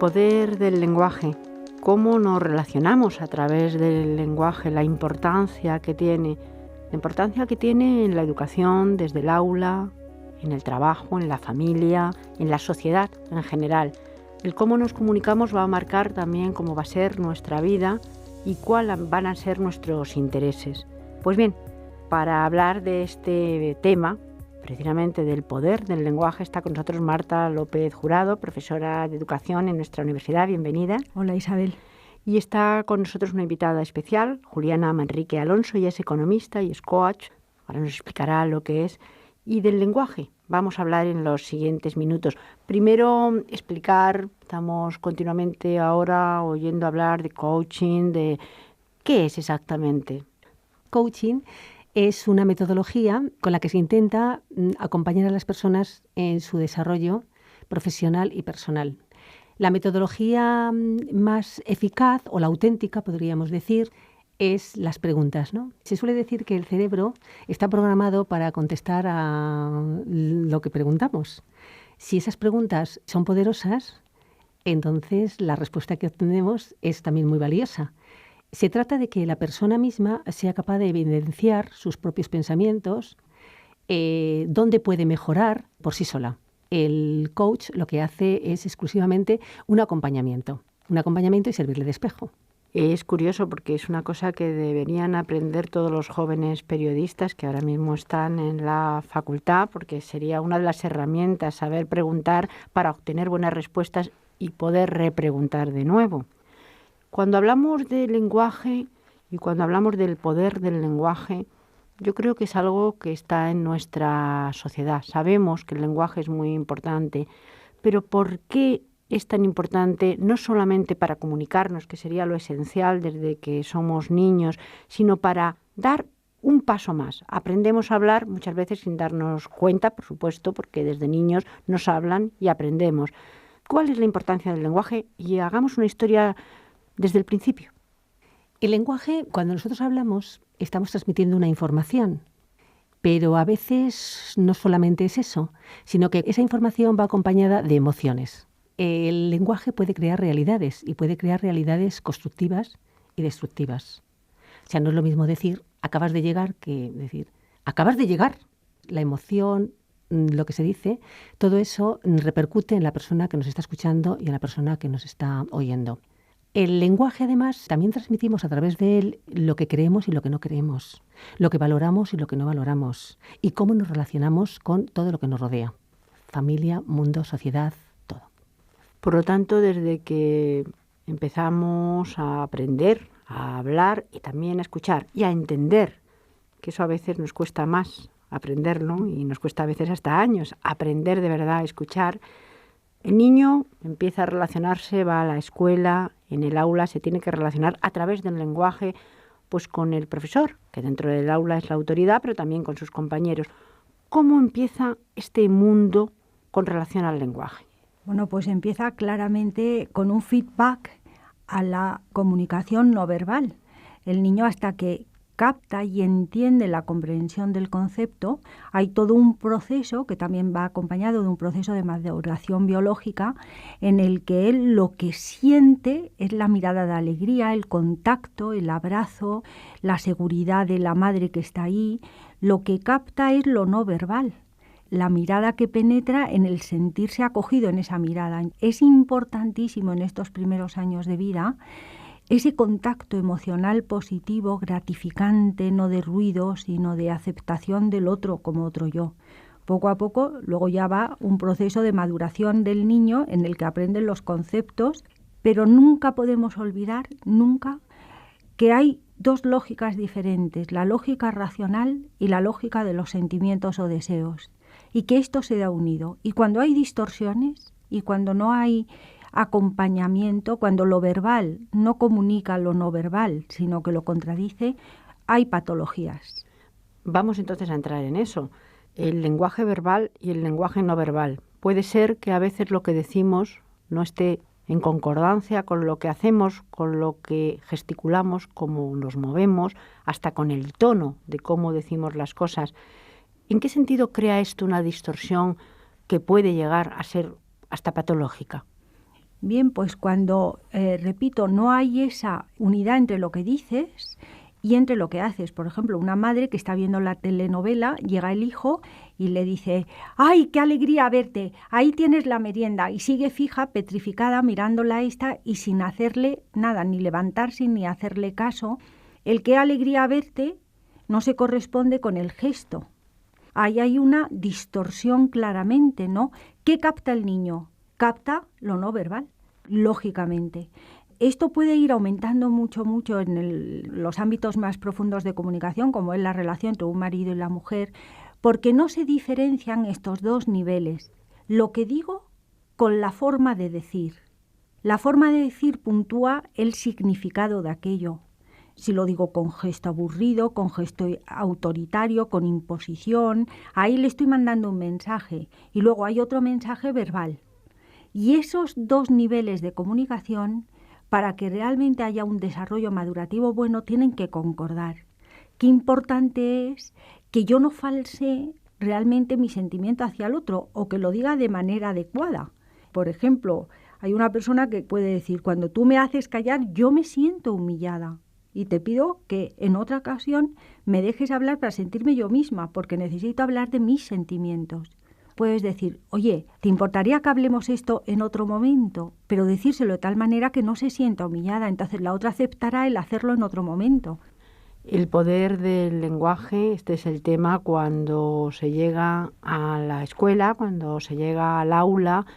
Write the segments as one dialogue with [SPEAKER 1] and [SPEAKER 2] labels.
[SPEAKER 1] poder del lenguaje, cómo nos relacionamos a través del lenguaje, la importancia que tiene en la educación desde el aula, en el trabajo, en la familia, en la sociedad en general. El cómo nos comunicamos va a marcar también cómo va a ser nuestra vida y cuáles van a ser nuestros intereses. Pues bien, para hablar de este tema, precisamente del poder del lenguaje, está con nosotros Marta López Jurado, profesora de educación en nuestra universidad. Bienvenida.
[SPEAKER 2] Hola, Isabel.
[SPEAKER 1] Y está con nosotros una invitada especial, Juliana Manrique Alonso. Ella es economista y es coach. Ahora nos explicará lo que es. Y del lenguaje vamos a hablar en los siguientes minutos. Primero, explicar, estamos continuamente ahora oyendo hablar de coaching, de ¿qué es exactamente?
[SPEAKER 2] Coaching es una metodología con la que se intenta acompañar a las personas en su desarrollo profesional y personal. La metodología más eficaz, o la auténtica, podríamos decir, es las preguntas, ¿no? Se suele decir que el cerebro está programado para contestar a lo que preguntamos. Si esas preguntas son poderosas, entonces la respuesta que obtenemos es también muy valiosa. Se trata de que la persona misma sea capaz de evidenciar sus propios pensamientos, dónde puede mejorar por sí sola. El coach lo que hace es exclusivamente un acompañamiento y servirle de espejo.
[SPEAKER 1] Es curioso porque es una cosa que deberían aprender todos los jóvenes periodistas que ahora mismo están en la facultad, porque sería una de las herramientas saber preguntar para obtener buenas respuestas y poder repreguntar de nuevo. Cuando hablamos del lenguaje y cuando hablamos del poder del lenguaje, yo creo que es algo que está en nuestra sociedad. Sabemos que el lenguaje es muy importante, pero ¿por qué es tan importante? No solamente para comunicarnos, que sería lo esencial desde que somos niños, sino para dar un paso más. Aprendemos a hablar muchas veces sin darnos cuenta, por supuesto, porque desde niños nos hablan y aprendemos. ¿Cuál es la importancia del lenguaje? Y hagamos una historia desde el principio.
[SPEAKER 2] El lenguaje, cuando nosotros hablamos, estamos transmitiendo una información, pero a veces no solamente es eso, sino que esa información va acompañada de emociones. El lenguaje puede crear realidades y puede crear realidades constructivas y destructivas. O sea, no es lo mismo decir acabas de llegar que decir acabas de llegar. La emoción, lo que se dice, todo eso repercute en la persona que nos está escuchando y en la persona que nos está oyendo. El lenguaje, además, también transmitimos a través de él lo que creemos y lo que no creemos, lo que valoramos y lo que no valoramos, y cómo nos relacionamos con todo lo que nos rodea. Familia, mundo, sociedad, todo.
[SPEAKER 1] Por lo tanto, desde que empezamos a aprender, a hablar y también a escuchar y a entender, que eso a veces nos cuesta más aprenderlo y nos cuesta a veces hasta años aprender de verdad a escuchar, el niño empieza a relacionarse, va a la escuela, en el aula se tiene que relacionar a través del lenguaje, pues con el profesor, que dentro del aula es la autoridad, pero también con sus compañeros. ¿Cómo empieza este mundo con relación al lenguaje?
[SPEAKER 3] Bueno, pues empieza claramente con un feedback a la comunicación no verbal. El niño, hasta que capta y entiende la comprensión del concepto, hay todo un proceso que también va acompañado de un proceso de maduración biológica en el que él lo que siente es la mirada de alegría, el contacto, el abrazo, la seguridad de la madre que está ahí. Lo que capta es lo no verbal, la mirada que penetra en el sentirse acogido en esa mirada. Es importantísimo en estos primeros años de vida ese contacto emocional positivo, gratificante, no de ruido, sino de aceptación del otro como otro yo. Poco a poco, luego ya va un proceso de maduración del niño en el que aprenden los conceptos, pero nunca podemos olvidar, nunca, que hay dos lógicas diferentes, la lógica racional y la lógica de los sentimientos o deseos, y que esto se da unido. Y cuando hay distorsiones y cuando no hay acompañamiento, cuando lo verbal no comunica lo no verbal, sino que lo contradice, hay patologías.
[SPEAKER 1] Vamos entonces a entrar en eso. El lenguaje verbal y el lenguaje no verbal. Puede ser que a veces lo que decimos no esté en concordancia con lo que hacemos, con lo que gesticulamos, cómo nos movemos, hasta con el tono de cómo decimos las cosas. ¿En qué sentido crea esto una distorsión que puede llegar a ser hasta patológica?
[SPEAKER 3] Bien, pues cuando, repito, no hay esa unidad entre lo que dices y entre lo que haces. Por ejemplo, una madre que está viendo la telenovela, llega el hijo y le dice: ¡ay, qué alegría verte! Ahí tienes la merienda. Y sigue fija, petrificada, mirándola a esta y sin hacerle nada, ni levantarse ni hacerle caso. El qué alegría verte no se corresponde con el gesto. Ahí hay una distorsión claramente, ¿no? ¿Qué capta el niño? Capta lo no verbal, lógicamente. Esto puede ir aumentando mucho en los ámbitos más profundos de comunicación, como es la relación entre un marido y la mujer, porque no se diferencian estos dos niveles. Lo que digo con la forma de decir. La forma de decir puntúa el significado de aquello. Si lo digo con gesto aburrido, con gesto autoritario, con imposición, ahí le estoy mandando un mensaje. Y luego hay otro mensaje verbal. Y esos dos niveles de comunicación, para que realmente haya un desarrollo madurativo bueno, tienen que concordar. Qué importante es que yo no falsee realmente mi sentimiento hacia el otro o que lo diga de manera adecuada. Por ejemplo, hay una persona que puede decir: cuando tú me haces callar, yo me siento humillada y te pido que en otra ocasión me dejes hablar para sentirme yo misma, porque necesito hablar de mis sentimientos. Puedes decir: oye, ¿te importaría que hablemos esto en otro momento? Pero decírselo de tal manera que no se sienta humillada. Entonces la otra aceptará el hacerlo en otro momento.
[SPEAKER 1] El poder del lenguaje, este es el tema cuando se llega a la escuela, cuando se llega al aula.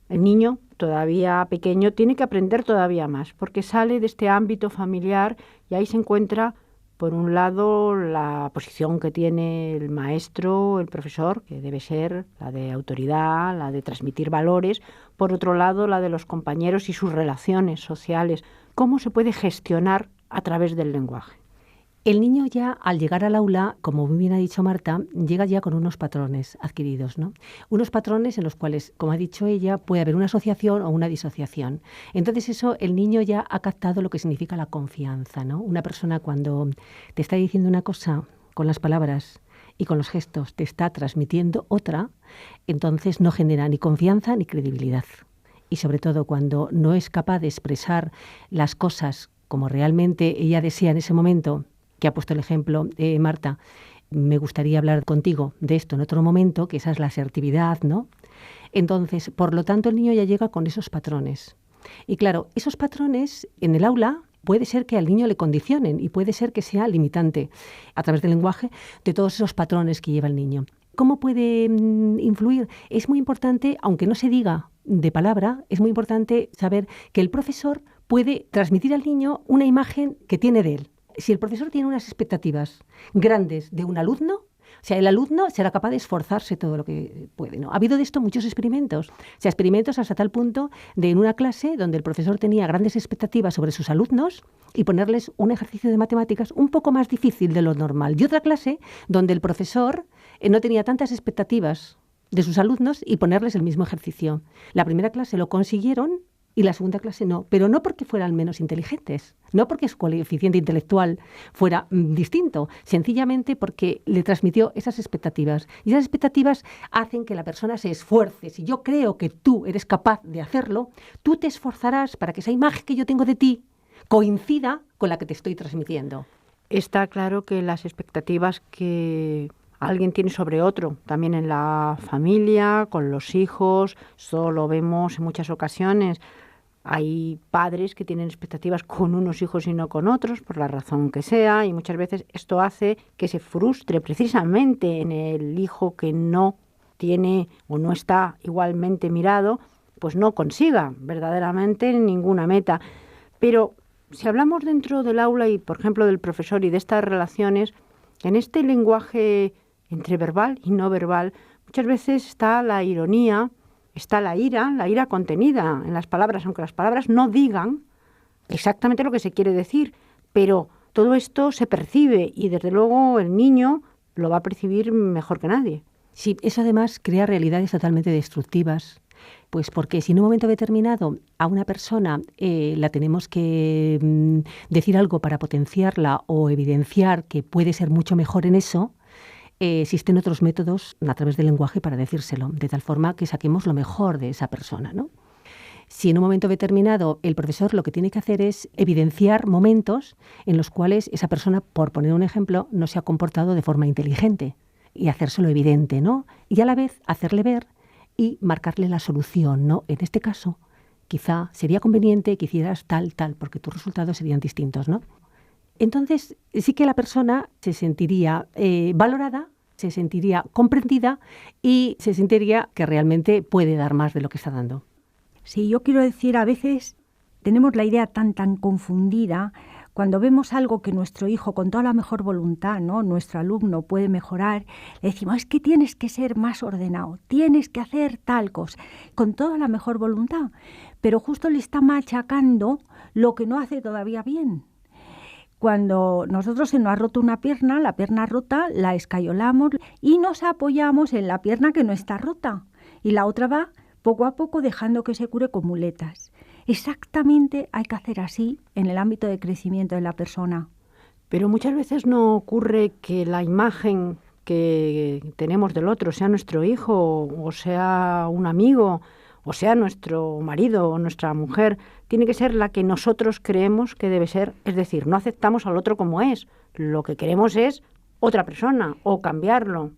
[SPEAKER 1] El niño, todavía pequeño, tiene que aprender todavía más, porque sale de este ámbito familiar y ahí se encuentra, por un lado, la posición que tiene el maestro, el profesor, que debe ser la de autoridad, la de transmitir valores. Por otro lado, la de los compañeros y sus relaciones sociales. ¿Cómo se puede gestionar a través del lenguaje?
[SPEAKER 2] El niño ya, al llegar al aula, como muy bien ha dicho Marta, llega ya con unos patrones adquiridos, ¿no? Unos patrones en los cuales, como ha dicho ella, puede haber una asociación o una disociación. Entonces eso, el niño ya ha captado lo que significa la confianza, ¿no? Una persona cuando te está diciendo una cosa con las palabras y con los gestos te está transmitiendo otra, entonces no genera ni confianza ni credibilidad. Y sobre todo cuando no es capaz de expresar las cosas como realmente ella desea en ese momento, que ha puesto el ejemplo, Marta, me gustaría hablar contigo de esto en otro momento, que esa es la asertividad, ¿no? Entonces, por lo tanto, el niño ya llega con esos patrones. Y claro, esos patrones en el aula puede ser que al niño le condicionen y puede ser que sea limitante a través del lenguaje de todos esos patrones que lleva el niño. ¿Cómo puede influir? Es muy importante, aunque no se diga de palabra, es muy importante saber que el profesor puede transmitir al niño una imagen que tiene de él. Si el profesor tiene unas expectativas grandes de un alumno, o sea, el alumno será capaz de esforzarse todo lo que puede, ¿no? Ha habido de esto muchos experimentos. O sea, experimentos hasta tal punto de en una clase donde el profesor tenía grandes expectativas sobre sus alumnos y ponerles un ejercicio de matemáticas un poco más difícil de lo normal. Y otra clase donde el profesor no tenía tantas expectativas de sus alumnos y ponerles el mismo ejercicio. La primera clase lo consiguieron y la segunda clase no, pero no porque fueran menos inteligentes, no porque su coeficiente intelectual fuera distinto, sencillamente porque le transmitió esas expectativas. Y esas expectativas hacen que la persona se esfuerce. Si yo creo que tú eres capaz de hacerlo, tú te esforzarás para que esa imagen que yo tengo de ti coincida con la que te estoy transmitiendo.
[SPEAKER 1] Está claro que las expectativas que alguien tiene sobre otro, también en la familia, con los hijos, eso lo vemos en muchas ocasiones. Hay padres que tienen expectativas con unos hijos y no con otros, por la razón que sea, y muchas veces esto hace que se frustre precisamente en el hijo que no tiene o no está igualmente mirado, pues no consiga verdaderamente ninguna meta. Pero si hablamos dentro del aula y, por ejemplo, del profesor y de estas relaciones, en este lenguaje entre verbal y no verbal, muchas veces está la ironía, está la ira contenida en las palabras, aunque las palabras no digan exactamente lo que se quiere decir, pero todo esto se percibe y desde luego el niño lo va a percibir mejor que nadie.
[SPEAKER 2] Sí, eso además crea realidades totalmente destructivas, pues porque si en un momento determinado a una persona la tenemos que decir algo para potenciarla o evidenciar que puede ser mucho mejor en eso, existen otros métodos a través del lenguaje para decírselo, de tal forma que saquemos lo mejor de esa persona, ¿no? Si en un momento determinado el profesor lo que tiene que hacer es evidenciar momentos en los cuales esa persona, por poner un ejemplo, no se ha comportado de forma inteligente y hacérselo evidente, ¿no? Y a la vez hacerle ver y marcarle la solución, ¿no? En este caso, quizá sería conveniente que hicieras tal, porque tus resultados serían distintos, ¿no? Entonces, sí que la persona se sentiría valorada, se sentiría comprendida y se sentiría que realmente puede dar más de lo que está dando.
[SPEAKER 3] Sí, yo quiero decir, a veces tenemos la idea tan confundida cuando vemos algo que nuestro hijo, con toda la mejor voluntad, ¿no?, nuestro alumno puede mejorar, le decimos, es que tienes que ser más ordenado, tienes que hacer tal cosa, con toda la mejor voluntad, pero justo le está machacando lo que no hace todavía bien. Cuando nosotros se nos ha roto una pierna, la pierna rota, la escayolamos y nos apoyamos en la pierna que no está rota. Y la otra va poco a poco dejando que se cure con muletas. Exactamente hay que hacer así en el ámbito de crecimiento de la persona.
[SPEAKER 1] Pero muchas veces no ocurre que la imagen que tenemos del otro, sea nuestro hijo o sea un amigo, o sea nuestro marido o nuestra mujer, tiene que ser la que nosotros creemos que debe ser. Es decir, no aceptamos al otro como es. Lo que queremos es otra persona o cambiarlo.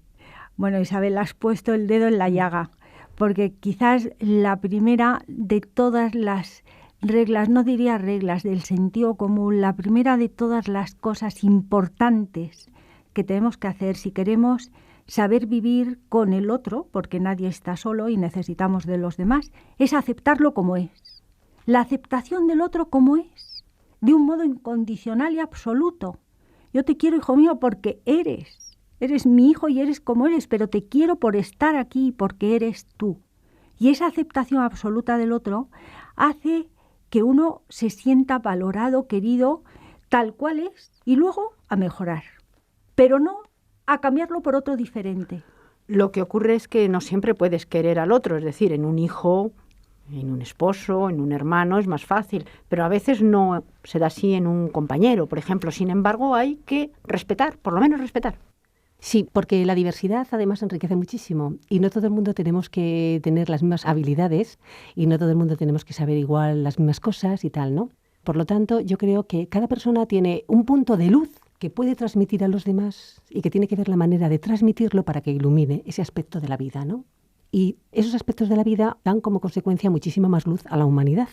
[SPEAKER 3] Bueno, Isabel, has puesto el dedo en la llaga, porque quizás la primera de todas las reglas, no diría reglas, del sentido común, la primera de todas las cosas importantes que tenemos que hacer si queremos saber vivir con el otro, porque nadie está solo y necesitamos de los demás, es aceptarlo como es. La aceptación del otro como es, de un modo incondicional y absoluto. Yo te quiero, hijo mío, porque eres mi hijo y eres como eres, pero te quiero por estar aquí, porque eres tú. Y esa aceptación absoluta del otro hace que uno se sienta valorado, querido, tal cual es, y luego a mejorar. Pero no a cambiarlo por otro diferente.
[SPEAKER 1] Lo que ocurre es que no siempre puedes querer al otro, es decir, en un hijo, en un esposo, en un hermano es más fácil, pero a veces no se da así en un compañero, por ejemplo. Sin embargo, hay que respetar, por lo menos respetar.
[SPEAKER 2] Sí, porque la diversidad además enriquece muchísimo y no todo el mundo tenemos que tener las mismas habilidades y no todo el mundo tenemos que saber igual las mismas cosas y tal, ¿no? Por lo tanto, yo creo que cada persona tiene un punto de luz que puede transmitir a los demás y que tiene que ver la manera de transmitirlo para que ilumine ese aspecto de la vida, ¿no? Y esos aspectos de la vida dan como consecuencia muchísima más luz a la humanidad.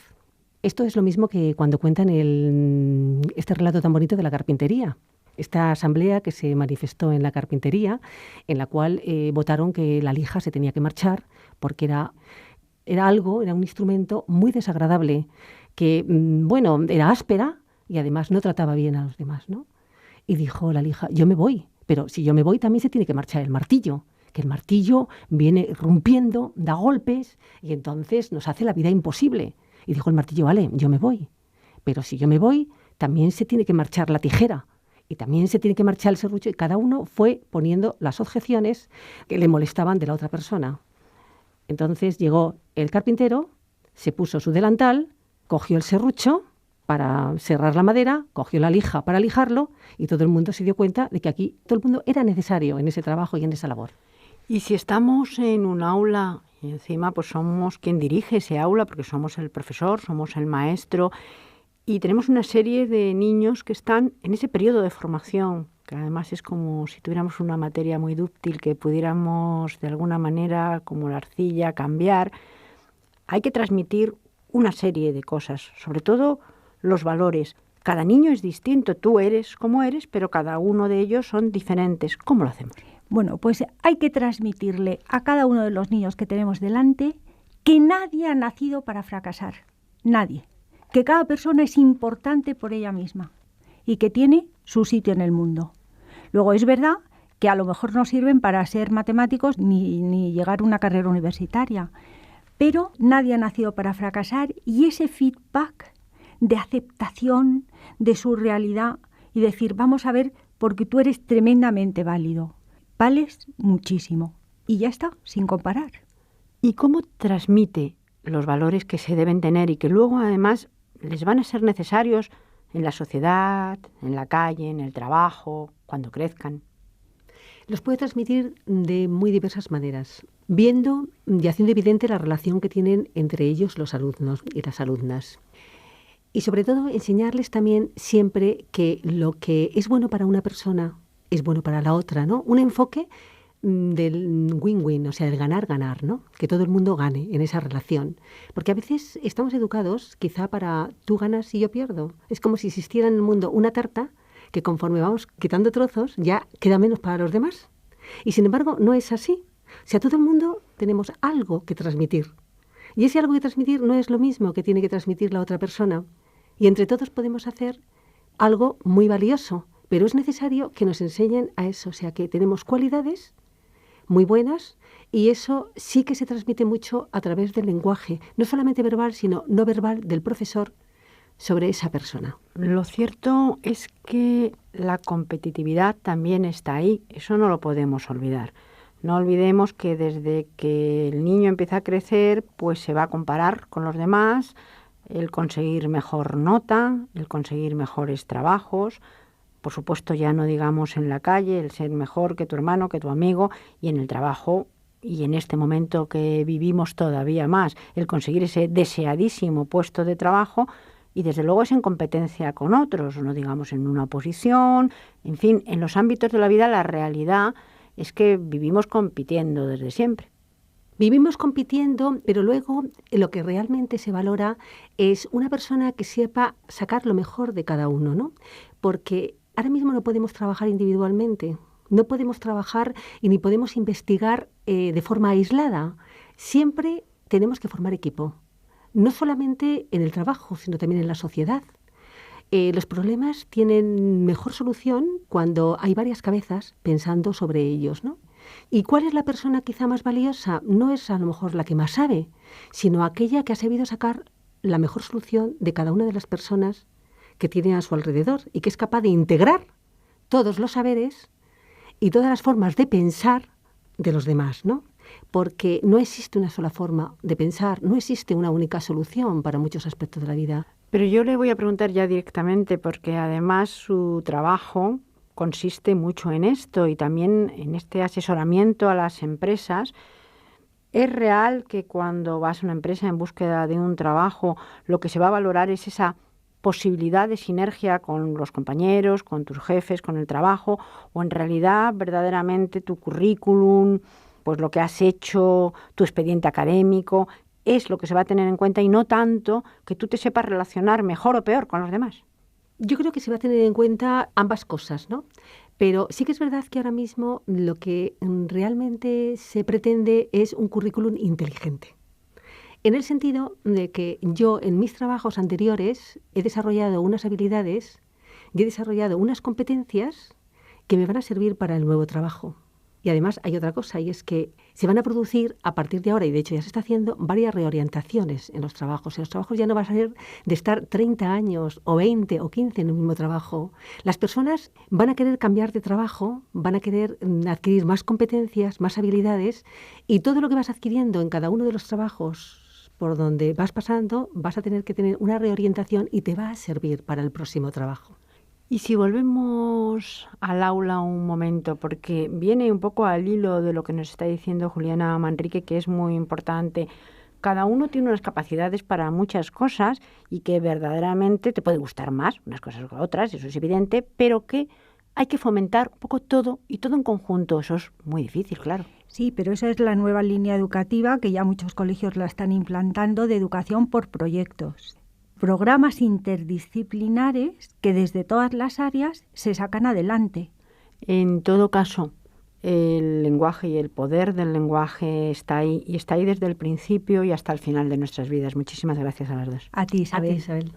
[SPEAKER 2] Esto es lo mismo que cuando cuentan este relato tan bonito de la carpintería. Esta asamblea que se manifestó en la carpintería, en la cual votaron que la lija se tenía que marchar porque era un instrumento muy desagradable, que, era áspera y además no trataba bien a los demás, ¿no? Y dijo la lija, yo me voy, pero si yo me voy también se tiene que marchar el martillo, que el martillo viene rompiendo, da golpes y entonces nos hace la vida imposible. Y dijo el martillo, vale, yo me voy, pero si yo me voy también se tiene que marchar la tijera y también se tiene que marchar el serrucho, y cada uno fue poniendo las objeciones que le molestaban de la otra persona. Entonces llegó el carpintero, se puso su delantal, cogió el serrucho para serrar la madera, cogió la lija para lijarlo y todo el mundo se dio cuenta de que aquí todo el mundo era necesario en ese trabajo y en esa labor.
[SPEAKER 1] Y si estamos en un aula y encima pues somos quien dirige ese aula, porque somos el profesor, somos el maestro, y tenemos una serie de niños que están en ese periodo de formación, que además es como si tuviéramos una materia muy dúctil que pudiéramos de alguna manera, como la arcilla, cambiar, hay que transmitir una serie de cosas, sobre todo los valores. Cada niño es distinto, tú eres como eres, pero cada uno de ellos son diferentes. ¿Cómo lo hacemos?
[SPEAKER 3] Bueno, pues hay que transmitirle a cada uno de los niños que tenemos delante que nadie ha nacido para fracasar. Nadie. Que cada persona es importante por ella misma y que tiene su sitio en el mundo. Luego es verdad que a lo mejor no sirven para ser matemáticos ni llegar a una carrera universitaria, pero nadie ha nacido para fracasar y ese feedback de aceptación de su realidad y decir, vamos a ver, porque tú eres tremendamente válido, vales muchísimo y ya está, sin comparar.
[SPEAKER 1] ¿Y cómo transmite los valores que se deben tener y que luego además les van a ser necesarios en la sociedad, en la calle, en el trabajo, cuando crezcan?
[SPEAKER 2] Los puede transmitir de muy diversas maneras, viendo y haciendo evidente la relación que tienen entre ellos los alumnos y las alumnas. Y sobre todo enseñarles también siempre que lo que es bueno para una persona es bueno para la otra, ¿no? Un enfoque del win-win, o sea, del ganar-ganar, ¿no? Que todo el mundo gane en esa relación. Porque a veces estamos educados quizá para tú ganas y yo pierdo. Es como si existiera en el mundo una tarta que conforme vamos quitando trozos ya queda menos para los demás. Y sin embargo no es así. O sea, todo el mundo tenemos algo que transmitir. Y ese algo que transmitir no es lo mismo que tiene que transmitir la otra persona. Y entre todos podemos hacer algo muy valioso, pero es necesario que nos enseñen a eso. O sea, que tenemos cualidades muy buenas y eso sí que se transmite mucho a través del lenguaje, no solamente verbal, sino no verbal del profesor sobre esa persona.
[SPEAKER 1] Lo cierto es que la competitividad también está ahí, eso no lo podemos olvidar. No olvidemos que desde que el niño empieza a crecer, pues se va a comparar con los demás, el conseguir mejor nota, el conseguir mejores trabajos, por supuesto ya no digamos en la calle, el ser mejor que tu hermano, que tu amigo, y en el trabajo, y en este momento que vivimos todavía más, el conseguir ese deseadísimo puesto de trabajo. Y desde luego es en competencia con otros, no digamos en una oposición, en fin, en los ámbitos de la vida la realidad es que vivimos compitiendo desde siempre.
[SPEAKER 2] Vivimos compitiendo, pero luego lo que realmente se valora es una persona que sepa sacar lo mejor de cada uno, ¿no? Porque ahora mismo no podemos trabajar individualmente, no podemos trabajar y ni podemos investigar de forma aislada. Siempre tenemos que formar equipo. No solamente en el trabajo, sino también en la sociedad. Los problemas tienen mejor solución cuando hay varias cabezas pensando sobre ellos, ¿no? ¿Y cuál es la persona quizá más valiosa? No es a lo mejor la que más sabe, sino aquella que ha sabido sacar la mejor solución de cada una de las personas que tiene a su alrededor y que es capaz de integrar todos los saberes y todas las formas de pensar de los demás, ¿no? Porque no existe una sola forma de pensar, no existe una única solución para muchos aspectos de la vida.
[SPEAKER 1] Pero yo le voy a preguntar ya directamente, porque además su trabajo consiste mucho en esto y también en este asesoramiento a las empresas. ¿Es real que cuando vas a una empresa en búsqueda de un trabajo, lo que se va a valorar es esa posibilidad de sinergia con los compañeros, con tus jefes, con el trabajo, o en realidad verdaderamente tu currículum, pues lo que has hecho, tu expediente académico, es lo que se va a tener en cuenta y no tanto que tú te sepas relacionar mejor o peor con los demás?
[SPEAKER 2] Yo creo que se va a tener en cuenta ambas cosas, ¿no? Pero sí que es verdad que ahora mismo lo que realmente se pretende es un currículum inteligente. En el sentido de que yo en mis trabajos anteriores he desarrollado unas habilidades y he desarrollado unas competencias que me van a servir para el nuevo trabajo. Y además hay otra cosa, y es que se van a producir a partir de ahora, y de hecho ya se está haciendo, varias reorientaciones en los trabajos. En los trabajos ya no va a ser de estar 30 años o 20 o 15 en un mismo trabajo. Las personas van a querer cambiar de trabajo, van a querer adquirir más competencias, más habilidades, y todo lo que vas adquiriendo en cada uno de los trabajos por donde vas pasando, vas a tener que tener una reorientación y te va a servir para el próximo trabajo.
[SPEAKER 1] Y si volvemos al aula un momento, porque viene un poco al hilo de lo que nos está diciendo Juliana Manrique, que es muy importante. Cada uno tiene unas capacidades para muchas cosas y que verdaderamente te puede gustar más unas cosas que otras, eso es evidente, pero que hay que fomentar un poco todo y todo en conjunto. Eso es muy difícil, claro.
[SPEAKER 3] Sí, pero esa es la nueva línea educativa que ya muchos colegios la están implantando, de educación por proyectos. Programas interdisciplinares que desde todas las áreas se sacan adelante.
[SPEAKER 1] En todo caso, el lenguaje y el poder del lenguaje está ahí, y está ahí desde el principio y hasta el final de nuestras vidas. Muchísimas gracias a las dos.
[SPEAKER 3] A ti, Isabel.
[SPEAKER 2] A ti, Isabel.